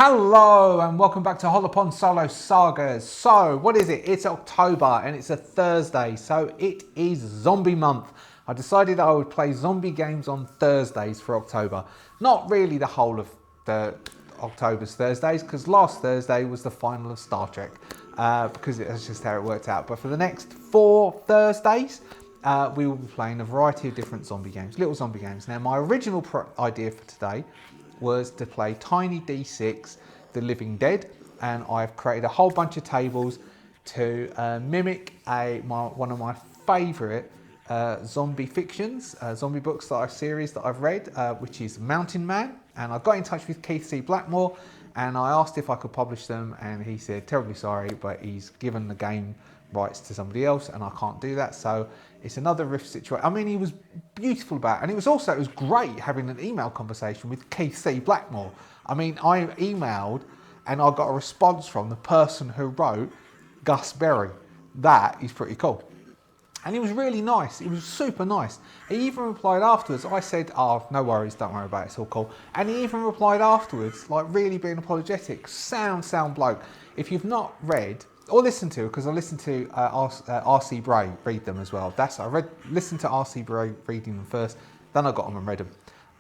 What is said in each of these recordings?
Hello and welcome back to Hollowponds Solo Sagas. So, what is it? It's October and it's a Thursday, so it is zombie month. I decided I would play zombie games on Thursdays for October. Not really the whole of the October's Thursdays, because last Thursday was the final of Star Trek, because that's just how it worked out. But for the next 4 Thursdays, we will be playing a variety of different zombie games, little zombie games. Now, my original idea for today was to play Tiny D6, The Living Dead, and I've created a whole bunch of tables to mimic one of my favourite zombie fictions, zombie books series that I've read, which is Mountain Man. And I got in touch with Keith C. Blackmore and I asked if I could publish them, and he said, terribly sorry, but he's given the game rights to somebody else and I can't do that. So it's another riff situation. I mean, he was beautiful about it. And it was great having an email conversation with Keith C. Blackmore. I mean, I emailed and I got a response from the person who wrote Gus Berry. That is pretty cool. And he was really nice. He was super nice. He even replied afterwards. I said, oh, no worries, don't worry about it, it's all cool. And he even replied afterwards, like really being apologetic. Sound bloke. If you've not read or listened to, because I listened to R.C. Bray read them as well. Listened to R.C. Bray reading them first, then I got them and read them.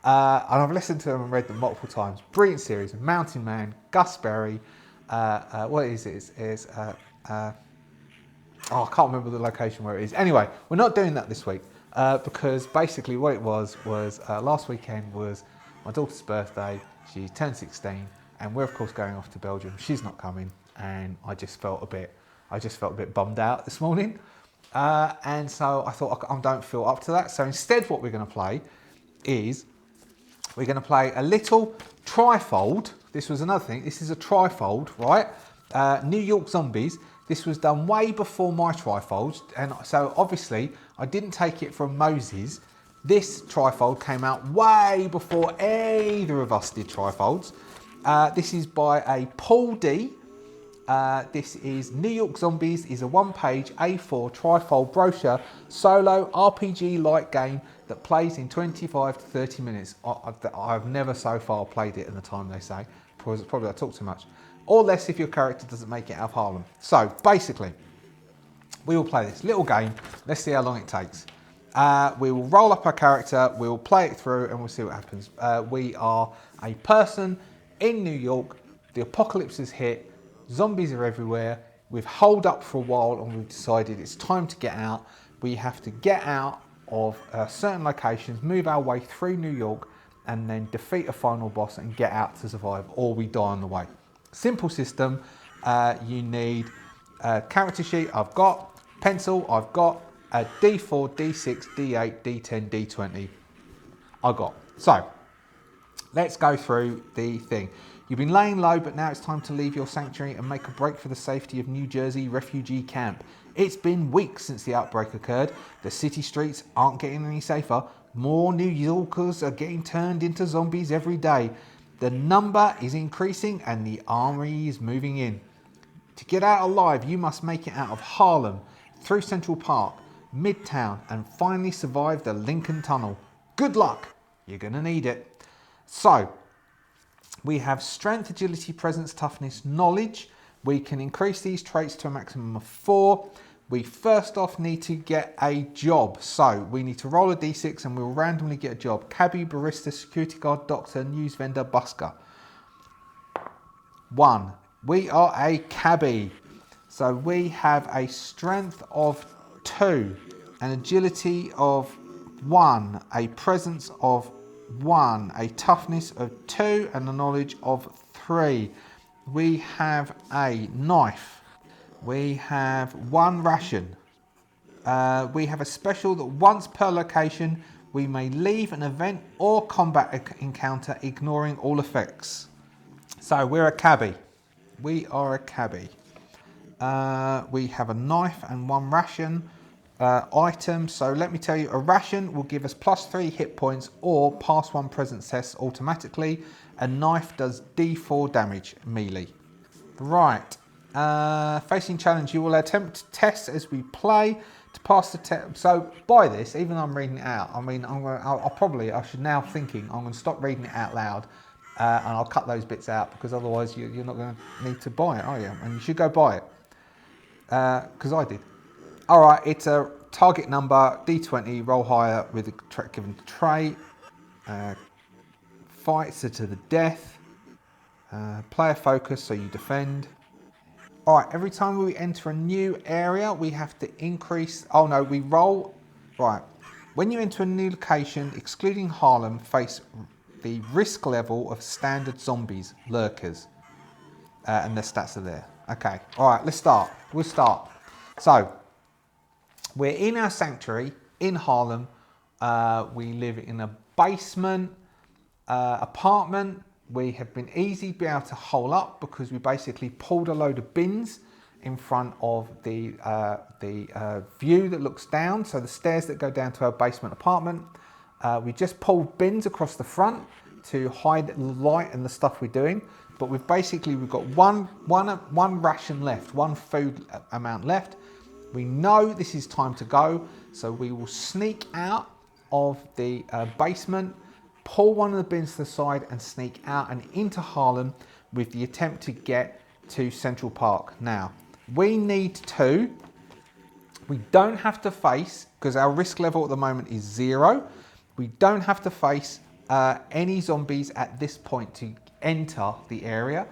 And I've listened to them and read them multiple times. Brilliant series. Mountain Man, Gus Berry. What is it? I can't remember the location where it is. Anyway, we're not doing that this week because basically what it was last weekend was my daughter's birthday. She turned 16 and we're of course going off to Belgium. She's not coming and I just felt a bit bummed out this morning. And so I thought I don't feel up to that. So instead what we're going to play is we're going to play a little trifold. This was another thing. This is a trifold, right? New York Zombies. This was done way before my trifolds, and so obviously I didn't take it from Moses. This trifold came out way before either of us did trifolds. This is by a Paul D. This is New York Zombies, is a one-page A4 trifold brochure solo RPG-like game that plays in 25 to 30 minutes. I've never so far played it in the time they say, because probably I talk too much. Or less if your character doesn't make it out of Harlem. So basically, we will play this little game. Let's see how long it takes. We will roll up our character, we will play it through and we'll see what happens. We are a person in New York, the apocalypse has hit, zombies are everywhere, we've holed up for a while and we've decided it's time to get out. We have to get out of certain locations, move our way through New York and then defeat a final boss and get out to survive, or we die on the way. Simple system. You need a character sheet. I've got pencil. I've got a D4, D6, D8, D10, D20. I got. So let's go through the thing. You've been laying low, but now it's time to leave your sanctuary and make a break for the safety of New Jersey refugee camp. It's been weeks since the outbreak occurred. The city streets aren't getting any safer. More New Yorkers are getting turned into zombies every day. The number is increasing and the army is moving in. To get out alive, you must make it out of Harlem, through Central Park, Midtown, and finally survive the Lincoln Tunnel. Good luck, you're going to need it. So, we have strength, agility, presence, toughness, knowledge. We can increase these traits to a maximum of 4. We first off need to get a job. So we need to roll a d6 and we'll randomly get a job. Cabbie, barista, security guard, doctor, news vendor, busker. 1. We are a cabbie. So we have a strength of 2, an agility of 1, a presence of 1, a toughness of 2, and a knowledge of 3. We have a knife. We have 1 ration. We have a special that once per location, we may leave an event or combat encounter ignoring all effects. So we're a cabbie. We are a cabbie. We have a knife and 1 ration item. So let me tell you, a ration will give us +3 hit points or pass 1 presence test automatically. A knife does D4 damage melee. Right. Facing challenge, you will attempt tests as we play to pass the test. So by this, even though I'm reading it out, I mean, I should now thinking I'm going to stop reading it out loud And I'll cut those bits out because otherwise you're not going to need to buy it, are you? And you should go buy it because I did. All right, it's a target number, D20, roll higher with a given trait. Fights are to the death. Player focus, so you defend. All right, every time we enter a new area, we have to increase. Oh no, we roll. Right, when you enter a new location, excluding Harlem, face the risk level of standard zombies, lurkers, and their stats are there. Okay, all right, let's start. We'll start. So, we're in our sanctuary in Harlem. We live in a basement apartment. We have been easy to be able to hole up because we basically pulled a load of bins in front of the view that looks down, so the stairs that go down to our basement apartment. We just pulled bins across the front to hide the light and the stuff we're doing, but we've got one ration left, one food amount left. We know this is time to go, so we will sneak out of the basement, pull one of the bins to the side and sneak out and into Harlem with the attempt to get to Central Park. Now, we don't have to face, because our risk level at the moment is 0, we don't have to face any zombies at this point to enter the area.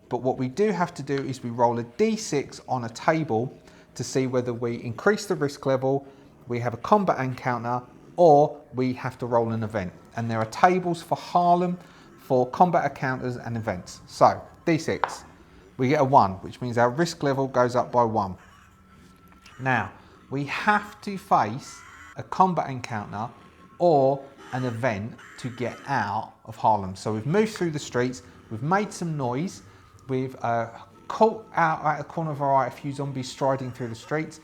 But what we do have to do is we roll a d6 on a table to see whether we increase the risk level, we have a combat encounter, or we have to roll an event. And there are tables for Harlem for combat encounters and events. So, d6, we get a 1, which means our risk level goes up by 1. Now, we have to face a combat encounter or an event to get out of Harlem. So we've moved through the streets, we've made some noise, we've caught out at the corner of our eye a few zombies striding through the streets,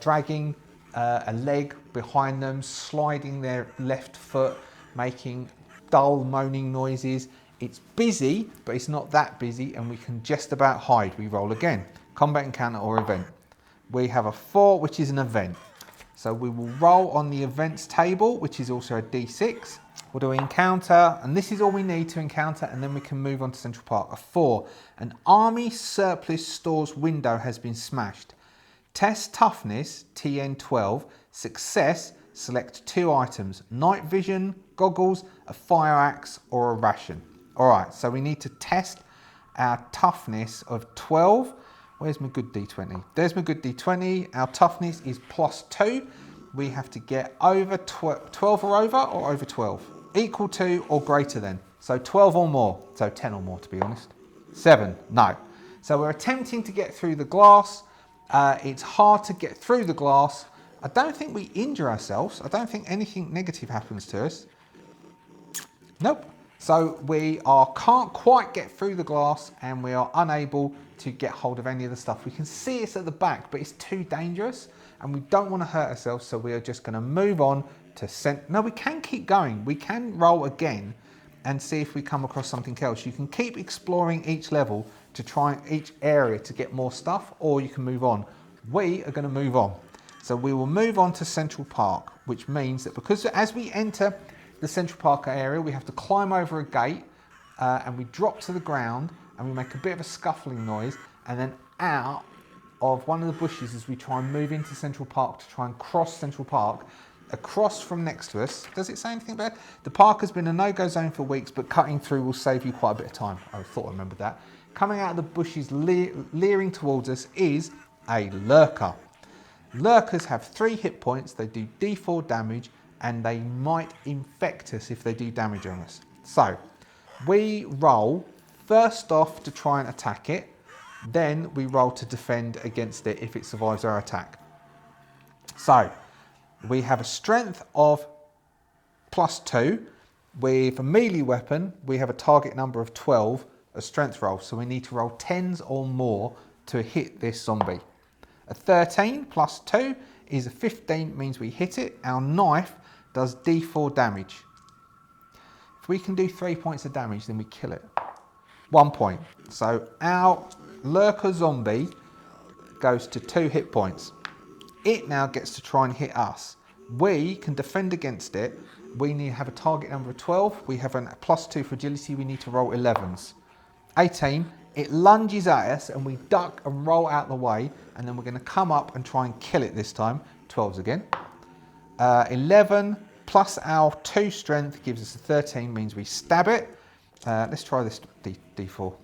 dragging a leg behind them, sliding their left foot, making dull moaning noises. It's busy, but it's not that busy, and we can just about hide. We roll again. Combat encounter or event. We have a 4, which is an event. So we will roll on the events table, which is also a d6. What do we encounter? And this is all we need to encounter, and then we can move on to Central Park. A 4. An army surplus stores window has been smashed. Test toughness, TN12. Success, select 2 items. Night vision, goggles, a fire axe, or a ration. All right, so we need to test our toughness of 12. Where's my good D20? There's my good D20. Our toughness is +2. We have to get over 12 or over 12. Equal to or greater than. So 12 or more. So 10 or more, to be honest. 7, no. So we're attempting to get through the glass. It's hard to get through the glass. I don't think we injure ourselves. I don't think anything negative happens to us. Nope. So we can't quite get through the glass, and we are unable to get hold of any of the stuff. We can see it's at the back, but it's too dangerous, and we don't want to hurt ourselves, so we are just going to move on to No, we can keep going. We can roll again and see if we come across something else. You can keep exploring each level to try each area to get more stuff, or you can move on. We are going to move on. So we will move on to Central Park, which means that because as we enter the Central Park area, we have to climb over a gate, and we drop to the ground, and we make a bit of a scuffling noise, and then out of one of the bushes as we try and move into Central Park to try and cross Central Park, across from next to us. Does it say anything about it? The park has been a no-go zone for weeks, but cutting through will save you quite a bit of time. I thought I remembered that. Coming out of the bushes, leering towards us, is a lurker. Lurkers have 3 hit points, they do D4 damage, and they might infect us if they do damage on us. So, we roll first off to try and attack it, then we roll to defend against it if it survives our attack. So, we have a strength of +2. With a melee weapon, we have a target number of 12, a strength roll, so we need to roll 10s or more to hit this zombie. A 13 +2 is a 15, means we hit it. Our knife does D4 damage. If we can do 3 points of damage, then we kill it. 1 point. So our lurker zombie goes to 2 hit points. It now gets to try and hit us. We can defend against it, We need to have a target number of 12. We have a +2 for agility. We need to roll 11s. 18, it lunges at us and we duck and roll out the way, and then we're going to come up and try and kill it this time. 12s again. 11 plus our 2 strength gives us a 13, means we stab it. Let's try this D4.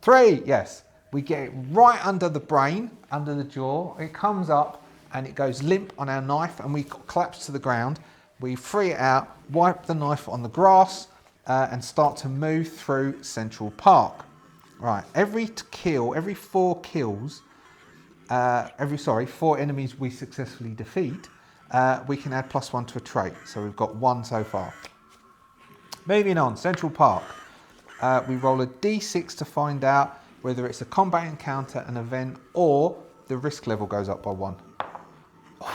3, yes. We get it right under the brain, under the jaw. It comes up and it goes limp on our knife and we collapse to the ground. We free it out, wipe the knife on the grass and start to move through Central Park. Right, every 4 kills, 4 enemies we successfully defeat, we can add +1 to a trait. So we've got 1 so far. Moving on, Central Park. We roll a D6 to find out whether it's a combat encounter, an event, or the risk level goes up by 1.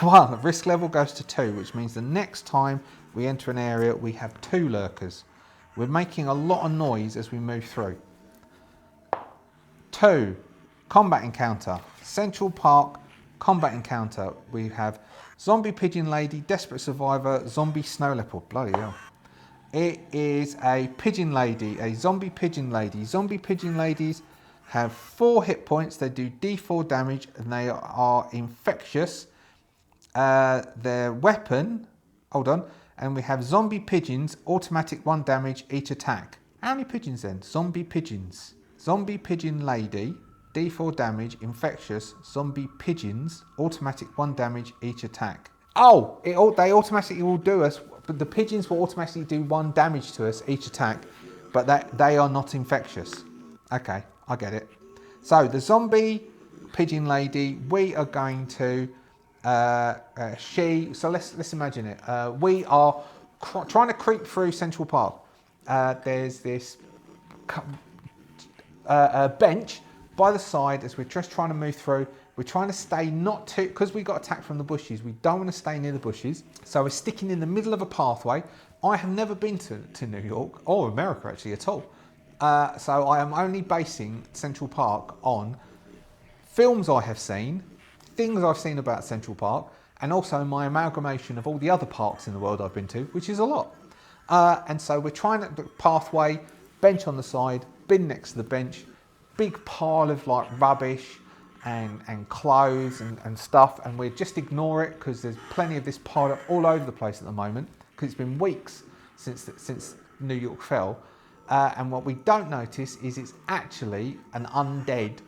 1, the risk level goes to 2, which means the next time we enter an area, we have 2 lurkers. We're making a lot of noise as we move through. 2, combat encounter. Central Park, combat encounter. We have zombie pigeon lady, desperate survivor, zombie snow leopard. Bloody hell. It is a pigeon lady, a zombie pigeon lady. Zombie pigeon ladies have 4 hit points. They do D4 damage and they are infectious. Their weapon, hold on, and we have zombie pigeons, automatic 1 damage each attack. How many pigeons then? Zombie pigeons. Zombie pigeon lady, D4 damage, infectious, zombie pigeons, automatic 1 damage each attack. Oh, they automatically will do us, but the pigeons will automatically do 1 damage to us each attack, but they are not infectious. Okay, I get it. So the zombie pigeon lady, we are going to, so let's imagine it. We are trying to creep through Central Park. There's this bench by the side as we're just trying to move through. We're trying to stay not too, because we got attacked from the bushes, we don't want to stay near the bushes. So we're sticking in the middle of a pathway. I have never been to New York or America actually at all. So I am only basing Central Park on films I have seen, things I've seen about Central Park, and also my amalgamation of all the other parks in the world I've been to, which is a lot. And so we're trying to, pathway, bench on the side, bin next to the bench, big pile of like rubbish and clothes and stuff, and we just ignore it because there's plenty of this piled up all over the place at the moment because it's been weeks since New York fell. And what we don't notice is it's actually an undead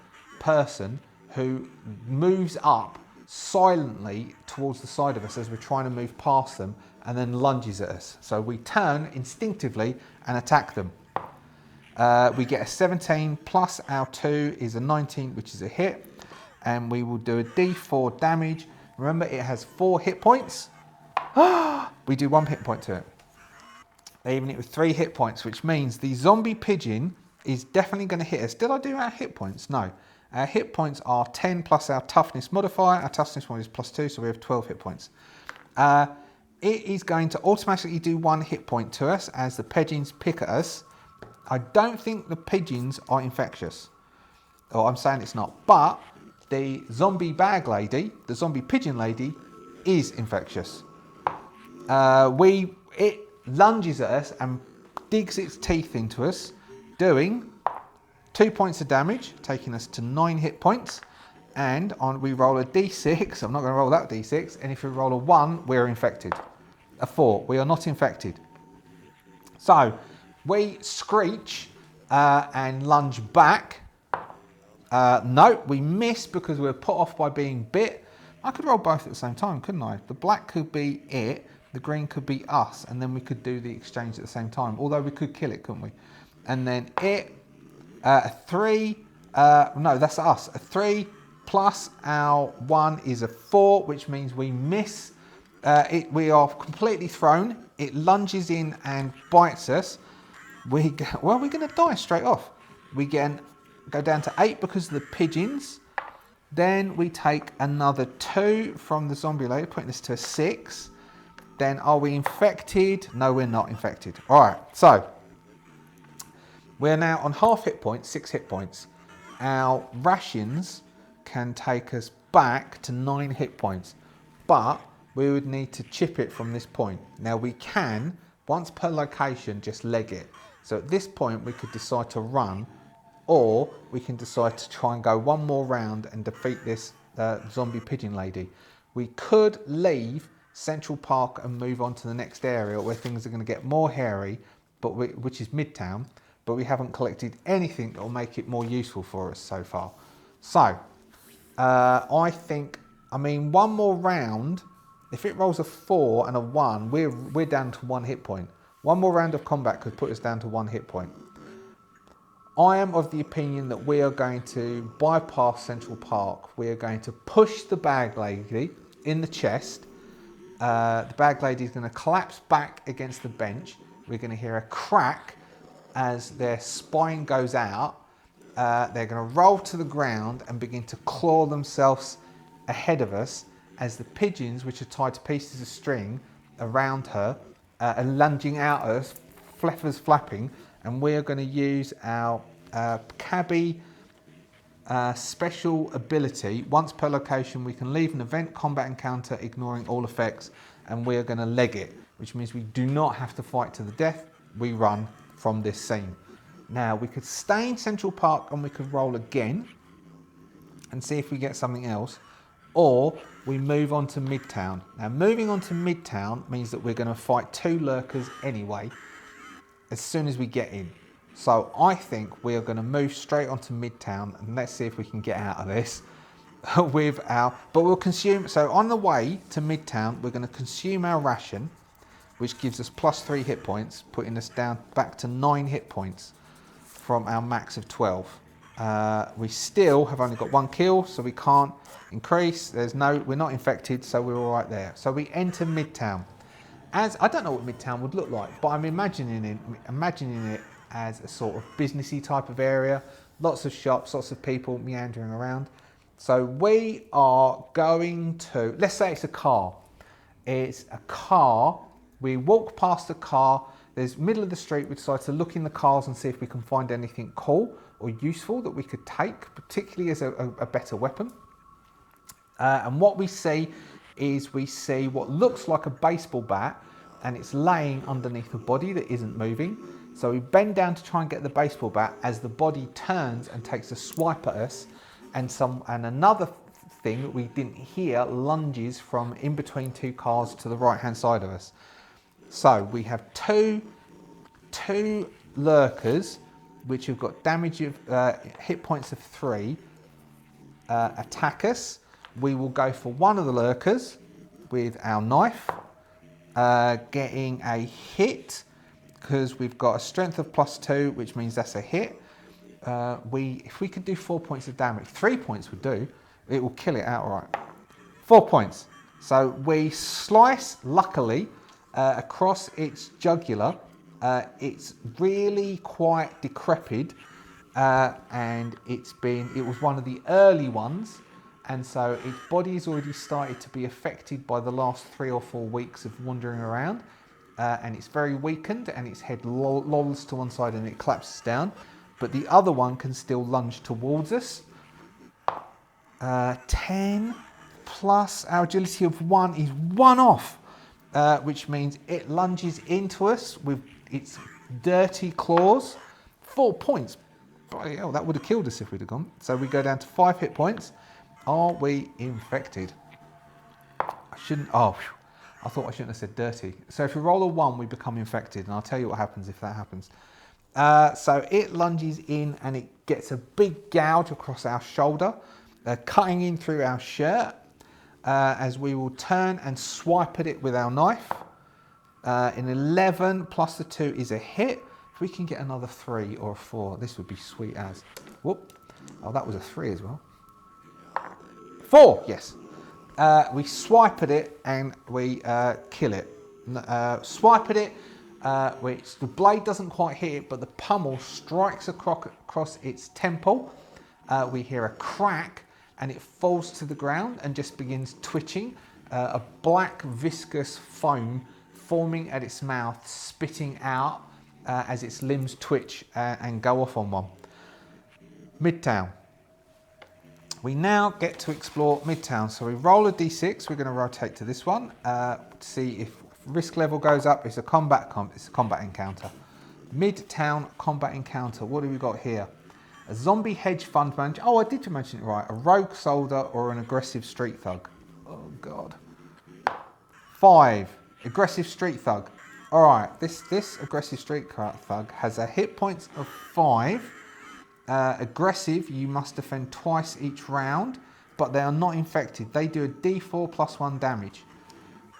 person who moves up silently towards the side of us as we're trying to move past them and then lunges at us. So we turn instinctively and attack them. We get a 17 plus our 2 is a 19, which is a hit. And we will do a D4 damage. Remember, it has 4 hit points. We do 1 hit point to it. Even it with 3 hit points, which means the zombie pigeon is definitely going to hit us. Did I do our hit points? No. Our hit points are 10 plus our toughness modifier. Our toughness one is +2, so we have 12 hit points. It is going to automatically do 1 hit point to us as the pigeons pick at us. I don't think the pigeons are infectious. Or I'm saying it's not. But the zombie bag lady, the zombie pigeon lady, is infectious. It lunges at us and digs its teeth into us, doing 2 points of damage, taking us to 9 hit points. And we roll a d6. I'm not going to roll that d6. And if we roll a 1, we're infected. A 4, we are not infected. So we screech and lunge back. No, we miss because we're put off by being bit. I could roll both at the same time, couldn't I? The black could be it, the green could be us, and then we could do the exchange at the same time. Although we could kill it, couldn't we? And then it, a 3, no, that's us. A 3 plus our 1 is a 4, which means we miss. We are completely thrown. It lunges in and bites us. We're going to die straight off. We go down to 8 because of the pigeons. Then we take another 2 from the zombie lady, putting this to a 6. Then are we infected? No, we're not infected. All right, so we're now on half hit points, 6 hit points. Our rations can take us back to 9 hit points, but we would need to chip it from this point. Now we can, once per location, just leg it. So at this point we could decide to run, or we can decide to try and go one more round and defeat this zombie pigeon lady. We could leave Central Park and move on to the next area where things are going to get more hairy, which is Midtown, but we haven't collected anything that will make it more useful for us so far. So I think, one more round, if it rolls a 4 and a 1, we're down to 1 hit point. One more round of combat could put us down to 1 hit point. I am of the opinion that we are going to bypass Central Park. We are going to push the bag lady in the chest. The bag lady is going to collapse back against the bench. We're going to hear a crack as their spine goes out. They're going to roll to the ground and begin to claw themselves ahead of us as the pigeons, which are tied to pieces of string around her, are lunging out at us, flippers flapping, and we are going to use our cabbie special ability. Once per location, we can leave an event combat encounter ignoring all effects, and we are going to leg it, which means we do not have to fight to the death. We run from this scene. Now, we could stay in Central Park and we could roll again and see if we get something else, or we move on to Midtown. Now, moving on to Midtown means that we're going to fight 2 lurkers anyway as soon as we get in. So I think we are going to move straight onto Midtown, and let's see if we can get out of this with our, but we'll consume, so on the way to Midtown, we're going to consume our ration, which gives us +3 hit points, putting us down back to 9 hit points from our max of 12. We still have only got 1 kill, so we can't increase. We're not infected, so we're all right there. So we enter Midtown. I don't know what Midtown would look like, but I'm imagining it as a sort of businessy type of area. Lots of shops, lots of people meandering around. So we are going to, let's say it's a car. It's a car. We walk past the car. There's middle of the street. We decide to look in the cars and see if we can find anything cool or useful that we could take, particularly as a better weapon. And what we see is what looks like a baseball bat, and it's laying underneath a body that isn't moving. So we bend down to try and get the baseball bat as the body turns and takes a swipe at us, and another thing that we didn't hear lunges from in between 2 cars to the right hand side of us. So we have two lurkers which have got damage of hit points of 3 attack us. We will go for one of the lurkers with our knife, getting a hit because we've got a strength of +2, which means that's a hit. If we could do 4 points of damage, 3 points would do. It will kill it outright. 4 points. So we slice, luckily, across its jugular. It's really quite decrepit, and it was one of the early ones, and so its body has already started to be affected by the last 3 or 4 weeks of wandering around, and it's very weakened, and its head lolls to one side and it collapses down. But the other one can still lunge towards us. 10 plus our agility of 1 is 1 off, which means it lunges into us with its dirty claws. 4 points. Bloody hell, that would have killed us if we'd have gone. So we go down to 5 hit points. Are we infected? I thought I shouldn't have said dirty. So if we roll a 1, we become infected, and I'll tell you what happens if that happens. So it lunges in and it gets a big gouge across our shoulder, cutting in through our shirt, as we will turn and swipe at it with our knife. An 11 plus the 2 is a hit. If we can get another 3 or a 4, this would be sweet as. Whoop. Oh, that was a 3 as well. 4, yes. We swipe at it and we kill it. Swipe at it, which the blade doesn't quite hit it, but the pummel strikes across its temple. We hear a crack and it falls to the ground and just begins twitching. A black viscous foam forming at its mouth, spitting out as its limbs twitch and go off on one. Midtown. We now get to explore Midtown. So we roll a d6. We're going to rotate to this one to see if risk level goes up. It's a combat encounter. Midtown combat encounter. What have we got here? A zombie hedge fund manager. Oh, I did mention it right. A rogue soldier or an aggressive street thug. Oh God. 5. Aggressive street thug. All right. This aggressive street thug has a hit points of 5. Aggressive, you must defend twice each round, but they are not infected. They do a d4 plus 1 damage.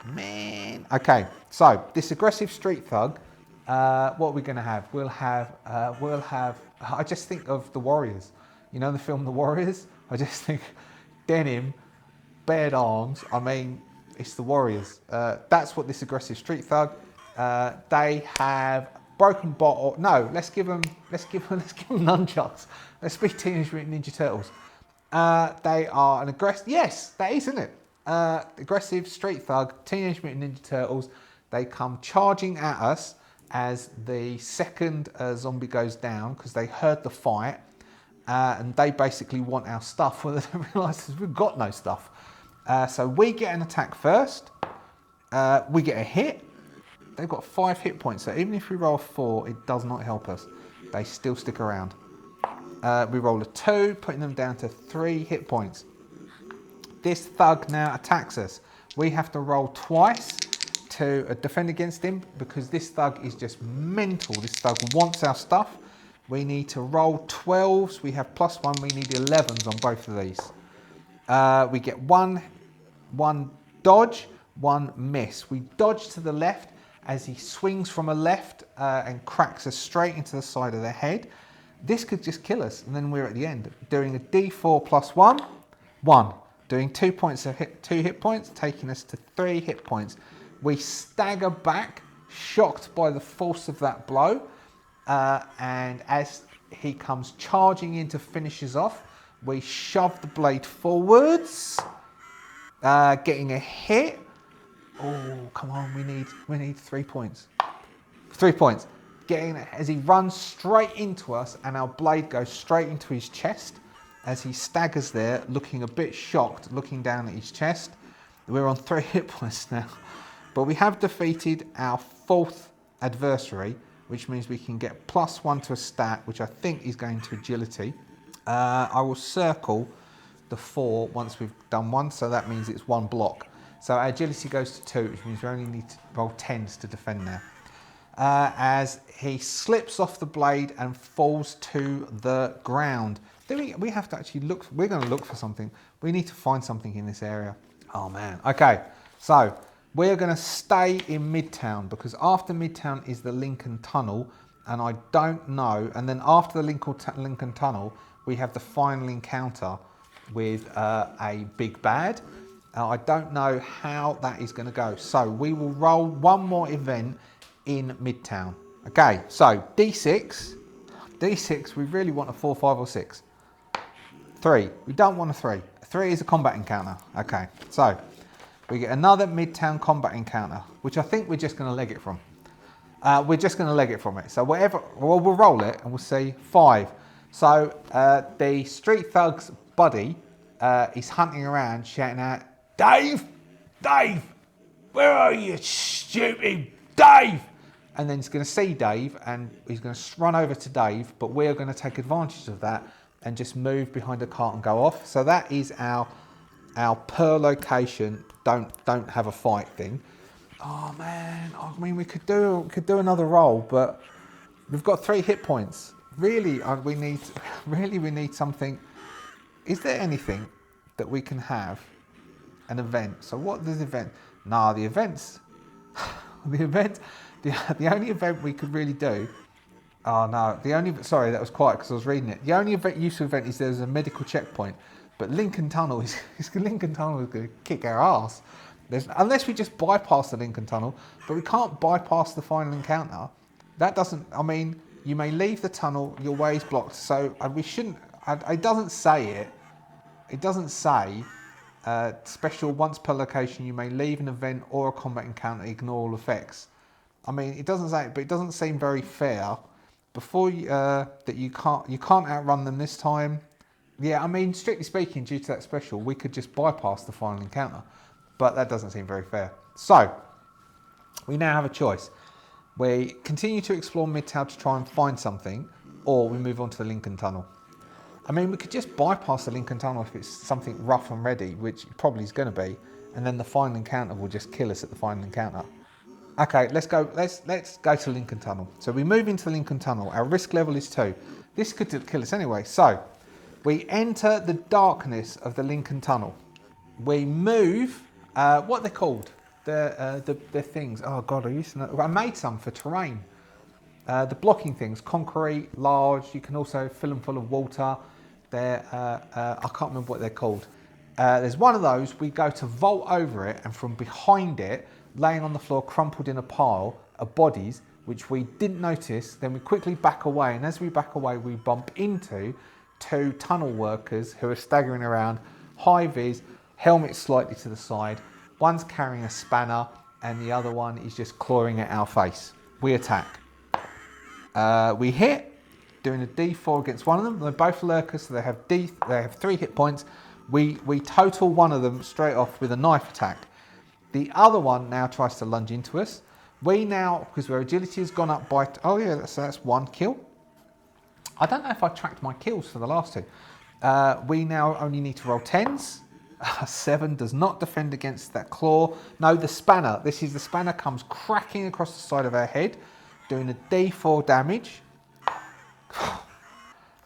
Man. Okay, so this aggressive street thug, what are we going to have? We'll have, I just think of The Warriors. You know the film The Warriors? I just think denim, bared arms. I mean, it's The Warriors. That's what this aggressive street thug, they have broken bottle. No, let's give them nunchucks. Let's be Teenage Mutant Ninja Turtles. They are an aggressive. Yes, that is, isn't it? Aggressive street thug, Teenage Mutant Ninja Turtles. They come charging at us as the second zombie goes down because they heard the fight, and they basically want our stuff. Well, they don't realise we've got no stuff. So we get an attack first. We get a hit. They've got 5 hit points, so even if we roll a 4, it does not help us. They still stick around. We roll a 2, putting them down to 3 hit points. This thug now attacks us. We have to roll twice to defend against him because this thug is just mental. This thug wants our stuff. We need to roll 12s. We have +1. We need 11s on both of these. We get one dodge, 1 miss. We dodge to the left as he swings from a left and cracks us straight into the side of the head. This could just kill us, and then we're at the end. Doing a d4 plus 1, 1. Doing 2 hit points, taking us to 3 hit points. We stagger back, shocked by the force of that blow, and as he comes charging in to finish us off, we shove the blade forwards, getting a hit. Oh, come on, we need 3 points. 3 points. Getting as he runs straight into us and our blade goes straight into his chest as he staggers there, looking a bit shocked, looking down at his chest. We're on 3 hit points now. But we have defeated our 4th adversary, which means we can get +1 to a stat, which I think is going to agility. I will circle the 4 once we've done one, so that means it's 1 block. So our agility goes to 2, which means we only need to roll 10s to defend there. As he slips off the blade and falls to the ground. We have to actually look, we're going to look for something. We need to find something in this area. Oh man. Okay, so we're going to stay in Midtown because after Midtown is the Lincoln Tunnel, and I don't know, and then after the Lincoln Tunnel, we have the final encounter with a big bad. I don't know how that is going to go. So we will roll 1 more event in Midtown. Okay, so D6, we really want a 4, 5 or 6. 3, we don't want a 3. 3 is a combat encounter. Okay, so we get another Midtown combat encounter, which I think we're just going to leg it from. We're just going to leg it from it. So whatever, we'll roll it and we'll see 5. So the street thug's buddy is hunting around shouting out, Dave, where are you, stupid Dave? And then he's going to see Dave and he's going to run over to Dave, but we're going to take advantage of that and just move behind the cart and go off. So that is our per location, don't have a fight thing. Oh man, I mean we could do another roll, but we've got 3 hit points. Really, we need something. Is there anything that we can have? An event. So what does event? Nah, the events. The only event we could really do. Oh no, sorry, that was quiet because I was reading it. The only useful event is there's a medical checkpoint, but Lincoln Tunnel is going to kick our ass. Unless we just bypass the Lincoln Tunnel, but we can't bypass the final encounter. That doesn't. I mean, you may leave the tunnel, your way is blocked. So we shouldn't. It doesn't say it. It doesn't say. Special once per location, you may leave an event or a combat encounter, ignore all effects. I mean, it doesn't say it, but it doesn't seem very fair. Before that you can't outrun them this time. Yeah, I mean, strictly speaking, due to that special, we could just bypass the final encounter, but that doesn't seem very fair. So, we now have a choice. We continue to explore Midtown to try and find something, or we move on to the Lincoln Tunnel. I mean, we could just bypass the Lincoln Tunnel if it's something rough and ready, which it probably is going to be, and then the final encounter will just kill us at the final encounter. Okay, let's go. Let's go to Lincoln Tunnel. So we move into the Lincoln Tunnel. Our risk level is 2. This could kill us anyway. So we enter the darkness of the Lincoln Tunnel. We move. What are they called? The things. Oh God, I made some for terrain. The blocking things, concrete, large. You can also fill them full of water. They're I can't remember what they're called. There's one of those. We go to vault over it, and from behind it, laying on the floor, crumpled in a pile, are bodies which we didn't notice. Then we quickly back away, and as we back away, we bump into 2 tunnel workers who are staggering around, high vis, helmet slightly to the side. One's carrying a spanner, and the other one is just clawing at our face. We attack. We hit, doing a D4 against one of them. They're both lurkers, so they have 3 hit points. We total one of them straight off with a knife attack. The other one now tries to lunge into us. We now, because our agility has gone up by, oh yeah, that's 1 kill. I don't know if I tracked my kills for the last 2. We now only need to roll 10s. 7 does not defend against that claw. No, the spanner. This is the spanner comes cracking across the side of our head, doing a D4 damage.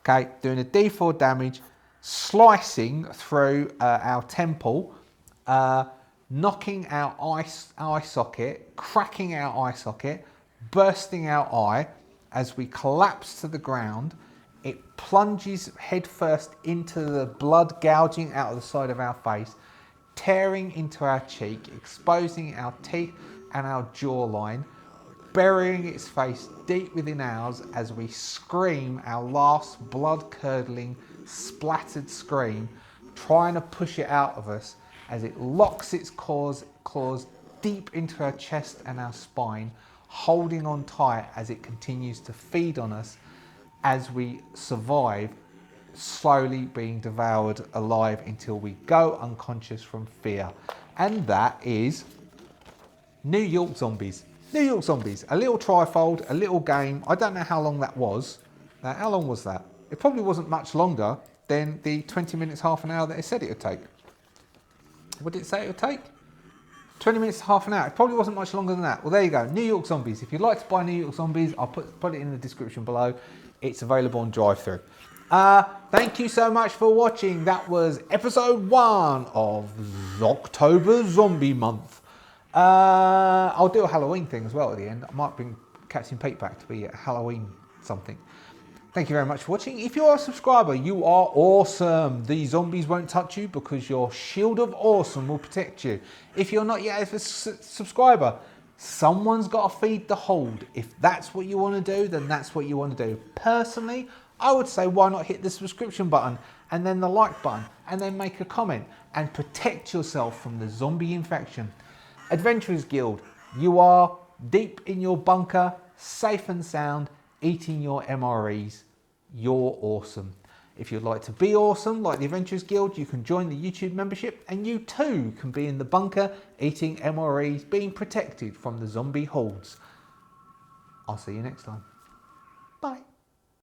Okay, doing a D4 damage, slicing through our temple, knocking our eye socket, cracking our eye socket, bursting our eye. As we collapse to the ground, it plunges headfirst into the blood gouging out of the side of our face, tearing into our cheek, exposing our teeth and our jawline, burying its face deep within ours as we scream our last blood-curdling, splattered scream, trying to push it out of us as it locks its claws deep into our chest and our spine, holding on tight as it continues to feed on us as we survive, slowly being devoured alive until we go unconscious from fear. And that is New York Zombies. New York Zombies, a little trifold, a little game. I don't know how long that was. How long was that? It probably wasn't much longer than the 20 minutes, half an hour that it said it would take. What did it say it would take? 20 minutes to half an hour. It probably wasn't much longer than that. Well, there you go. New York Zombies. If you'd like to buy New York Zombies, I'll put it in the description below. It's available on drive-thru. Thank you so much for watching. That was episode 1 of October Zombie Month. I'll do a Halloween thing as well at the end. I might bring Captain Pete back to be a Halloween something. Thank you very much for watching. If you are a subscriber, you are awesome. The zombies won't touch you because your shield of awesome will protect you. If you're not yet a subscriber, someone's got to feed the hold. If that's what you want to do, then that's what you want to do. Personally, I would say why not hit the subscription button and then the like button and then make a comment and protect yourself from the zombie infection. Adventurers Guild, you are deep in your bunker, safe and sound, eating your MREs. You're awesome. If you'd like to be awesome like the Adventurers Guild, you can join the YouTube membership and you too can be in the bunker eating MREs, being protected from the zombie hordes. I'll see you next time. Bye.